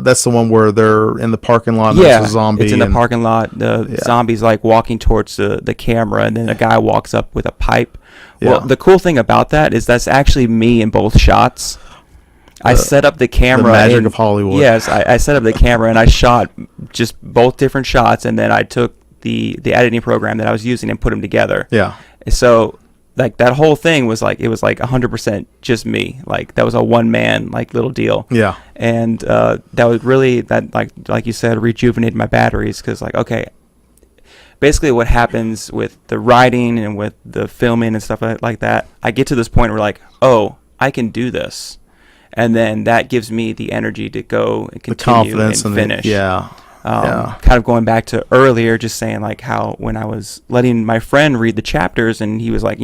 that's the one where they're in the parking lot and there's a zombie. It's in the parking lot. The zombie's like walking towards the camera, and then a guy walks up with a pipe. Well, the cool thing about that is that's actually me in both shots. I set up the camera. The magic of Hollywood. Yes, I set up the camera and I shot just both different shots, and then I took the editing program that I was using and put them together. Yeah. So, like, that whole thing was like, it was like 100% just me. Like, that was a one man, like, little deal. Yeah. And that was really, that, like you said, rejuvenated my batteries, because, like, okay, basically what happens with the writing and with the filming and stuff like that, I get to this point where, like, oh, I can do this. And then that gives me the energy to go and continue, the confidence and finish. Kind of going back to earlier, just saying, like, how when I was letting my friend read the chapters and he was like,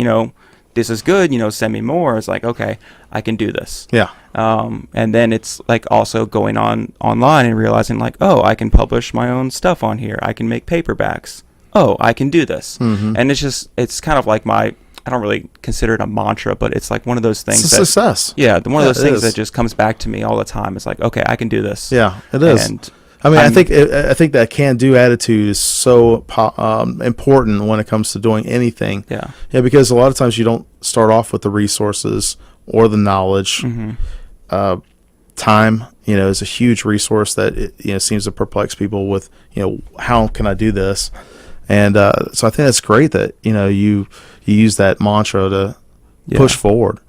this is good, send me more. It's like, okay, I can do this. Yeah. And then it's like also going online and realizing, like, oh, I can publish my own stuff on here. I can make paperbacks. Oh, I can do this. And it's kind of like I don't really consider it a mantra, but it's like one of those things. It's a success. Yeah, one of those things that just comes back to me all the time. It's like, okay, I can do this. Yeah, it is. And I mean, I think that can-do attitude is so important when it comes to doing anything. Yeah. Yeah, because a lot of times you don't start off with the resources or the knowledge. Time, is a huge resource that seems to perplex people with, how can I do this? And so I think that's great that you use that mantra to push forward.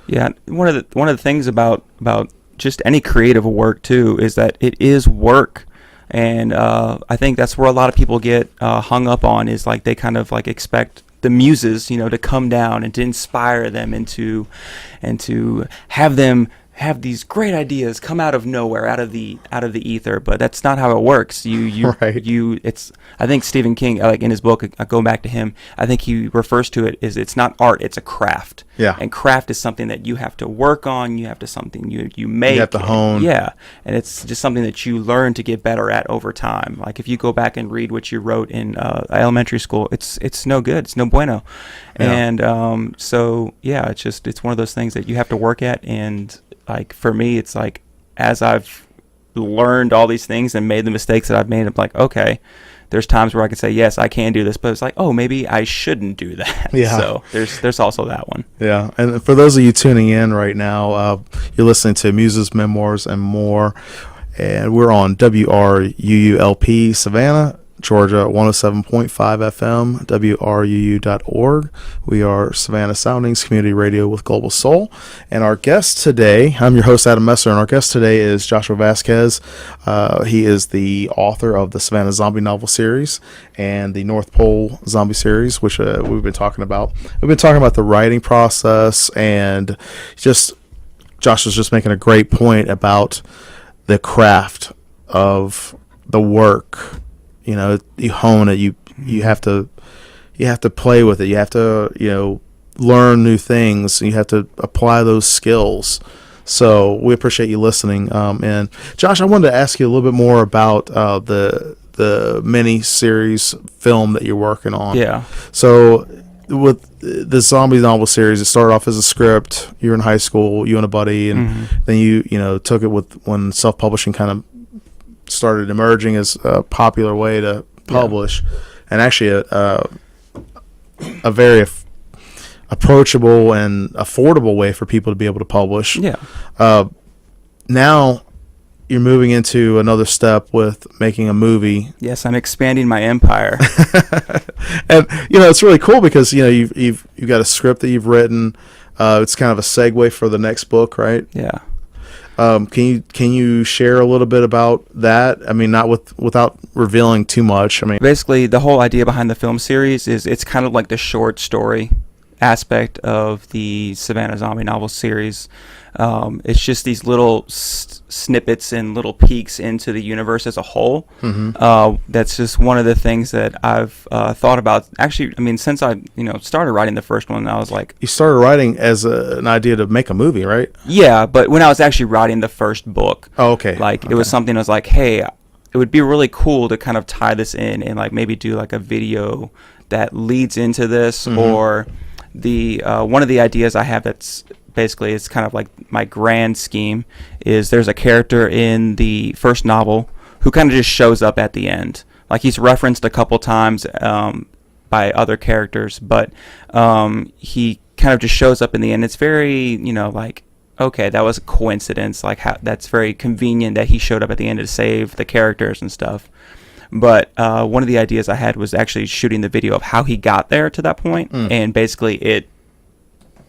Yeah, one of the things about just any creative work too is that it is work, and I think that's where a lot of people get hung up on, is like they kind of like expect the muses to come down and to inspire them and to have them have these great ideas come out of nowhere, out of the ether, but that's not how it works. I think Stephen King, like in his book, going back to him, I think he refers to it as, it's not art, it's a craft. Yeah. And craft is something that you have to work on, you have to you make. You have to hone. Yeah. And it's just something that you learn to get better at over time. Like if you go back and read what you wrote in elementary school, it's no good. It's no bueno. Yeah. And it's one of those things that you have to work at. And like for me, it's like, as I've learned all these things and made the mistakes that I've made, I'm like, okay, there's times where I can say, yes, I can do this, but it's like, oh, maybe I shouldn't do that. Yeah. So there's also that one. Yeah. And for those of you tuning in right now, you're listening to Muses, Memoirs, and More, and we're on WRUU-LP Savannah, Georgia, 107.5 FM, WRUU.org. We are Savannah Soundings Community Radio with Global Soul. And our guest today, I'm your host, Adam Messer, and our guest today is Joshua Vasquez. He is the author of the Savannah Zombie Novel Series and the North Pole Zombie Series, which we've been talking about. We've been talking about the writing process, and just Josh was just making a great point about the craft of the work. You hone it. You have to play with it. You have to learn new things. You have to apply those skills. So we appreciate you listening. And Josh, I wanted to ask you a little bit more about the mini series film that you're working on. Yeah. So with the zombie novel series, it started off as a script. You were in high school, you and a buddy, and then you took it when self-publishing kind of started emerging as a popular way to publish, and actually a very approachable and affordable way for people to be able to publish. Yeah. Now you're moving into another step with making a movie. Yes, I'm expanding my empire. And it's really cool because you've got a script that you've written. It's kind of a segue for the next book, right? Yeah. Can you share a little bit about that? I mean, not without revealing too much. I mean, basically, the whole idea behind the film series is it's kind of like the short story aspect of the Savannah Zombie novel series. It's just these little snippets and little peeks into the universe as a whole. That's just one of the things that I've thought about. Actually, I mean, since I started writing the first one, I was like, You started writing as an idea to make a movie, right? yeah. But when I was actually writing the first book, Oh, okay. like it was something I was like, hey, it would be really cool to kind of tie this in and like maybe do like a video that leads into this, or the one of the ideas I have that's basically it's kind of like my grand scheme is there's a character in the first novel who kind of just shows up at the end. Like he's referenced a couple times by other characters, but he kind of just shows up in the end. It's very, like, okay, that was a coincidence. Like that's very convenient that he showed up at the end to save the characters and stuff. But one of the ideas I had was actually shooting the video of how he got there to that point, and basically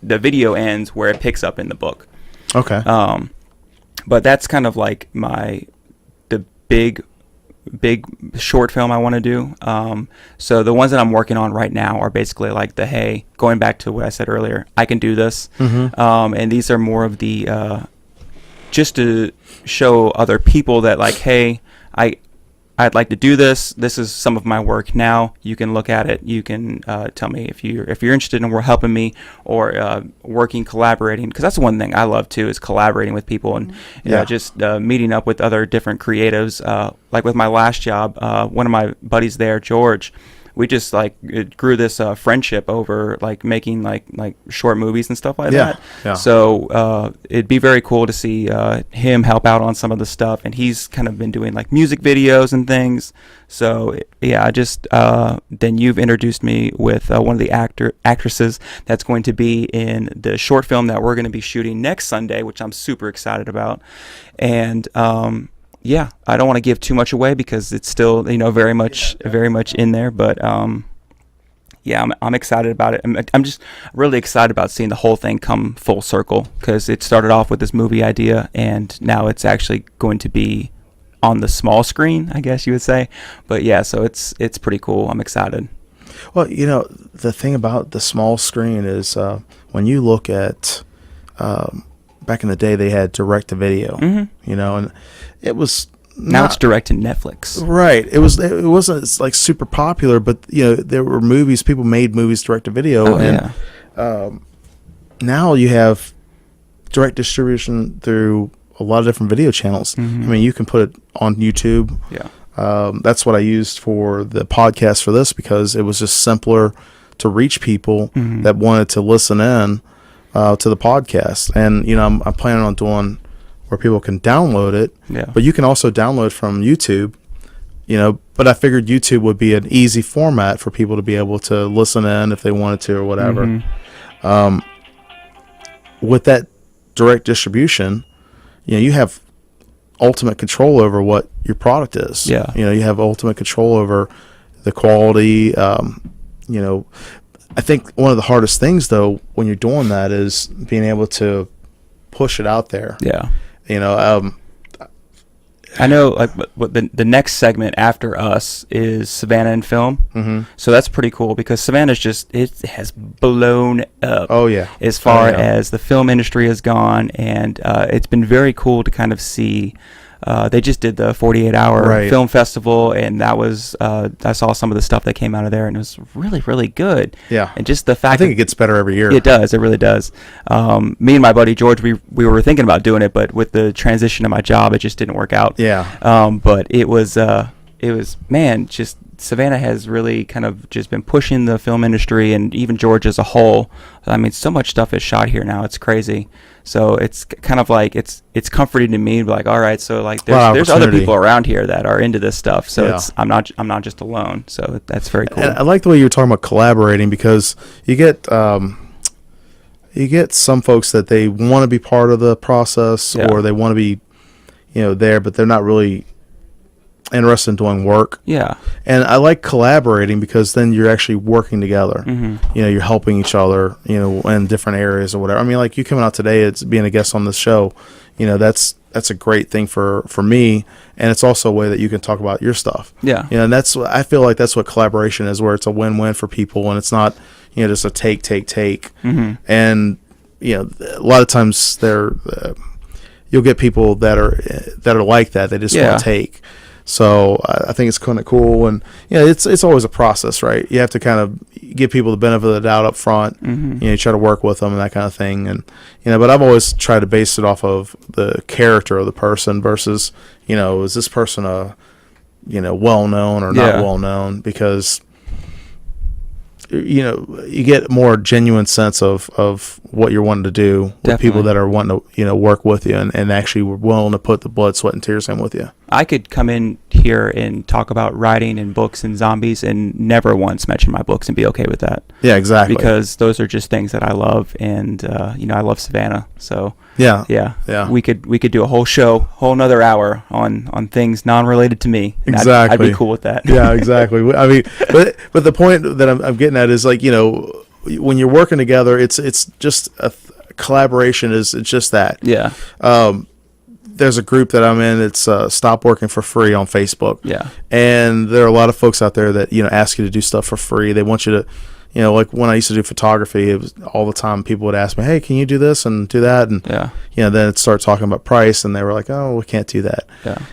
the video ends where it picks up in the book. Okay. But that's kind of like the big short film I want to do. So the ones that I'm working on right now are basically like hey, going back to what I said earlier, I can do this. And these are more of the just to show other people that like, hey, I'd like to do this. This is some of my work now. You can look at it. You can tell me if you're interested in helping me or working, collaborating. Because that's one thing I love too is collaborating with people and just meeting up with other different creatives. Like with my last job, one of my buddies there, George, we just it grew this friendship over like making like short movies and stuff like that. Yeah. So it'd be very cool to see him help out on some of the stuff, and he's kind of been doing like music videos and things. So I just then you've introduced me with one of the actresses that's going to be in the short film that we're going to be shooting next Sunday, which I'm super excited about, and I don't want to give too much away because it's still, very much in there. But I'm excited about it. I'm just really excited about seeing the whole thing come full circle because it started off with this movie idea and now it's actually going to be on the small screen, I guess you would say. But so it's pretty cool. I'm excited. Well, the thing about the small screen is when you look at back in the day, they had direct to video, and it was now it's direct to Netflix. Right. It wasn't like super popular, but there were movies. People made movies direct to video, now you have direct distribution through a lot of different video channels. I mean, you can put it on YouTube. Yeah. That's what I used for the podcast for this because it was just simpler to reach people that wanted to listen in to the podcast. And I'm planning on doing where people can download it, but you can also download from YouTube, but I figured YouTube would be an easy format for people to be able to listen in if they wanted to or whatever. With that direct distribution, you have ultimate control over what your product is. You have ultimate control over the quality. I think one of the hardest things though when you're doing that is being able to push it out there. I know like what the next segment after us is Savannah and film. So that's pretty cool because Savannah's it has blown up. As far as the film industry has gone, and it's been very cool to kind of see. They just did the 48-hour film festival, and that was I saw some of the stuff that came out of there, and it was really, really good. And just the fact I think it gets better every year. It does. It really does. Me and my buddy George, we were thinking about doing it, but with the transition of my job, it just didn't work out. But it was man, just Savannah has really kind of just been pushing the film industry and even Georgia as a whole. I mean, so much stuff is shot here now. It's crazy. So it's kind of like it's comforting to me. Like, all right, so like there's other people around here that are into this stuff. So I'm not just alone. So that's very cool. And I like the way you were talking about collaborating because you get some folks that they want to be part of the process or they want to be there, but they're not really interested in doing work. And I like collaborating because then you're actually working together. You're helping each other, in different areas or whatever. I mean, like you coming out today, it's being a guest on this show, that's a great thing for me, and it's also a way that you can talk about your stuff. Yeah. And I feel like that's what collaboration is, where it's a win-win for people, and it's not just a take. Mm-hmm. And a lot of times you'll get people that are like that. They just want to take. So I think it's kind of cool, and it's always a process, right? You have to kind of give people the benefit of the doubt up front. Mm-hmm. You try to work with them and that kind of thing, and but I've always tried to base it off of the character of the person versus is this person a well known or not well known, because you get more genuine sense of what you're wanting to do with people that are wanting to work with you and actually willing to put the blood, sweat, and tears in with you. I could come in here and talk about writing and books and zombies and never once mention my books and be okay with that. Yeah, exactly. Because those are just things that I love, and I love Savannah. So yeah. we could do a whole nother hour on things non-related to me. And Exactly. I'd be cool with that. Yeah, exactly. I mean, but the point that I'm getting at is like when you're working together, it's just a collaboration. It's just that. Yeah. There's a group that I'm in. It's Stop Working for Free on Facebook. Yeah. And there are a lot of folks out there that ask you to do stuff for free. They want you to, like when I used to do photography, it was all the time people would ask me, "Hey, can you do this and do that?" And then it started talking about price, and they were like, "Oh, we can't do that."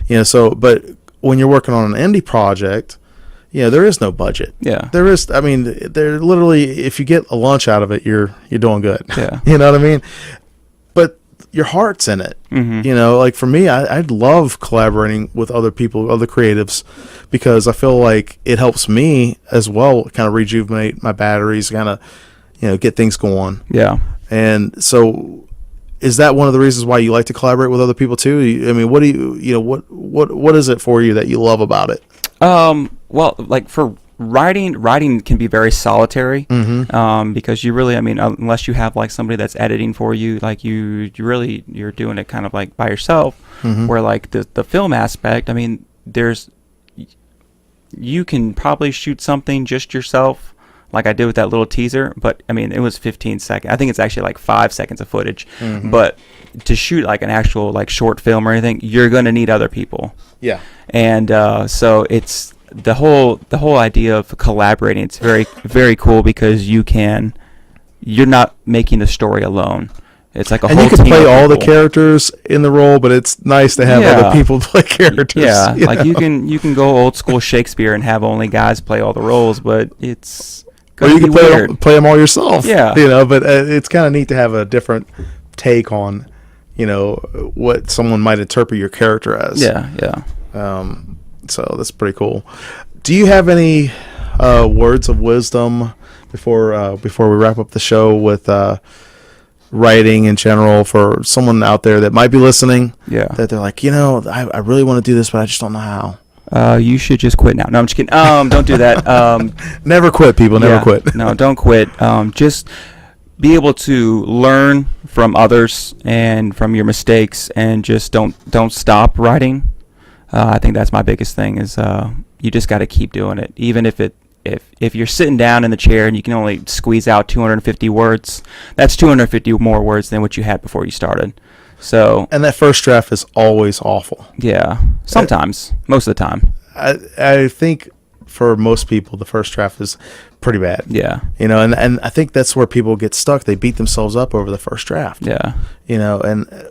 Yeah. So but when you're working on an indie project, there is no budget. Yeah. There is. I mean, there literally, if you get a lunch out of it, you're doing good. Yeah. You know what I mean? But your heart's in it. Mm-hmm. Like for me, I'd love collaborating with other people, other creatives, because I feel like it helps me as well, kind of rejuvenate my batteries, kind of, get things going. Yeah. And so, is that one of the reasons why you like to collaborate with other people too? I mean, what do what is it for you that you love about it? Well, like for writing can be very solitary, because you really, unless you have like somebody that's editing for you, like you're doing it kind of like by yourself, where like the film aspect, you can probably shoot something just yourself, like I did with that little teaser, but it was 15 seconds. I think it's actually like 5 seconds of footage, but to shoot like an actual like short film or anything, you're going to need other people. Yeah. And so it's the whole idea of collaborating. It's very, very cool because you're not making the story alone. It's like a whole team. And you can play all the characters in the role, but it's nice to have other people play characters. Yeah, like you can go old school Shakespeare and have only guys play all the roles, but it's or you can play them all yourself. Yeah, but it's kind of neat to have a different take on, what someone might interpret your character as. Yeah. So that's pretty cool. Do you have any words of wisdom before we wrap up the show with writing in general for someone out there that might be listening? Yeah. That they're like, I really want to do this, but I just don't know how. You should just quit now. No, I'm just kidding. Don't do that. Never quit, people. Never quit. No, don't quit. Just be able to learn from others and from your mistakes, and just don't stop writing. I think that's my biggest thing is you just got to keep doing it. Even if you're sitting down in the chair and you can only squeeze out 250 words, that's 250 more words than what you had before you started. So, and that first draft is always awful. Yeah, sometimes, most of the time. I think for most people, the first draft is pretty bad. Yeah. And I think that's where people get stuck. They beat themselves up over the first draft. Yeah. And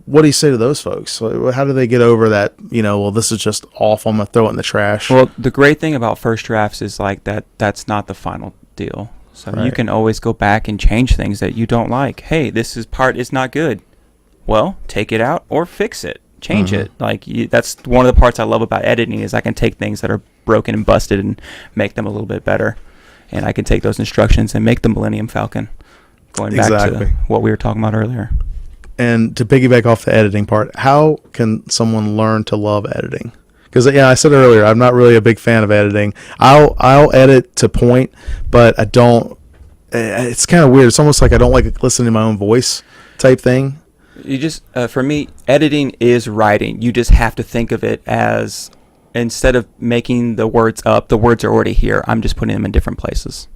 what do you say to those folks? How do they get over that, well, this is just awful, I'm going to throw it in the trash? Well, the great thing about first drafts is like that's not the final deal. So you can always go back and change things that you don't like. Hey, this part is not good. Well, take it out or fix it. Change it. Like that's one of the parts I love about editing is I can take things that are broken and busted and make them a little bit better. And I can take those instructions and make the Millennium Falcon, going back to what we were talking about earlier. And to piggyback off the editing part, how can someone learn to love editing? Because I said earlier, I'm not really a big fan of editing. I'll edit to point, but I don't. It's kind of weird. It's almost like I don't like listening to my own voice type thing. You just for me, editing is writing. You just have to think of it as, instead of making the words up, the words are already here. I'm just putting them in different places.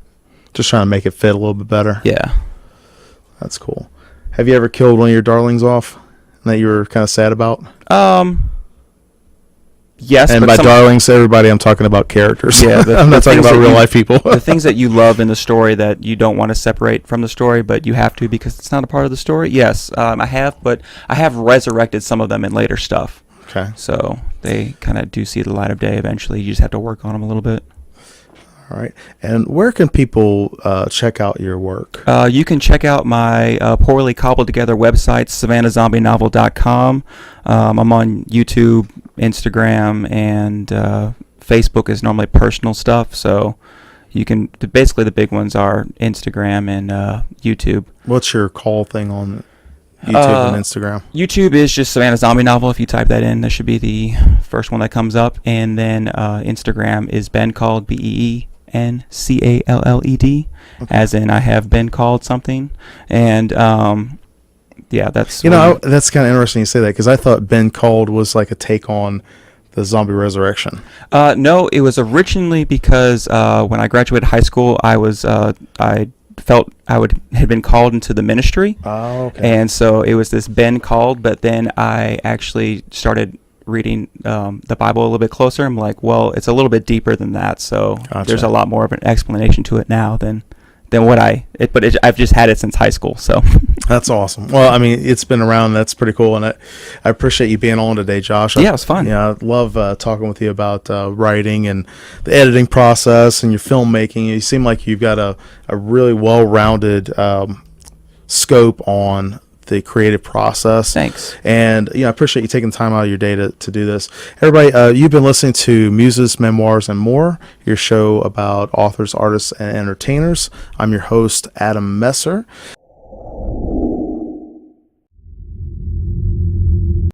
Just trying to make it fit a little bit better. Yeah. That's cool. Have you ever killed one of your darlings off that you were kind of sad about? Yes. And but by darlings, everybody, I'm talking about characters. Yeah, I'm not talking about real life people. The things that you love in the story that you don't want to separate from the story, but you have to because it's not a part of the story. Yes, I have, but I have resurrected some of them in later stuff. Okay. So they kind of do see the light of day eventually. You just have to work on them a little bit. All right. And where can people check out your work? You can check out my poorly cobbled together website, savannahzombienovel.com. I'm on YouTube, Instagram, and Facebook is normally personal stuff. So you can, basically the big ones are Instagram and YouTube. What's your call thing on YouTube and Instagram? YouTube is just Savannah Zombie Novel. If you type that in, that should be the first one that comes up. And then Instagram is Ben Called, BEENCALLED, as in I have been called something. And yeah, that's that's kind of interesting you say that, because I thought Ben Called was like a take on the zombie resurrection. No, it was originally because when I graduated high school, I felt I had been called into the ministry. Oh, okay. And so it was this Ben Called, but then I actually started reading the Bible a little bit closer. I'm like, well, it's a little bit deeper than that, so Gotcha. There's a lot more of an explanation to it now than what I've just had it since high school, so. That's awesome. Well, I mean, it's been around. That's pretty cool, and I appreciate you being on today, Josh. Yeah, it was fun. Yeah, I love talking with you about writing and the editing process and your filmmaking. You seem like you've got a really well-rounded scope on the creative process. Thanks. And I appreciate you taking the time out of your day to do this. Everybody, you've been listening to Muses, Memoirs, and More, your show about authors, artists, and entertainers. I'm your host, Adam Messer.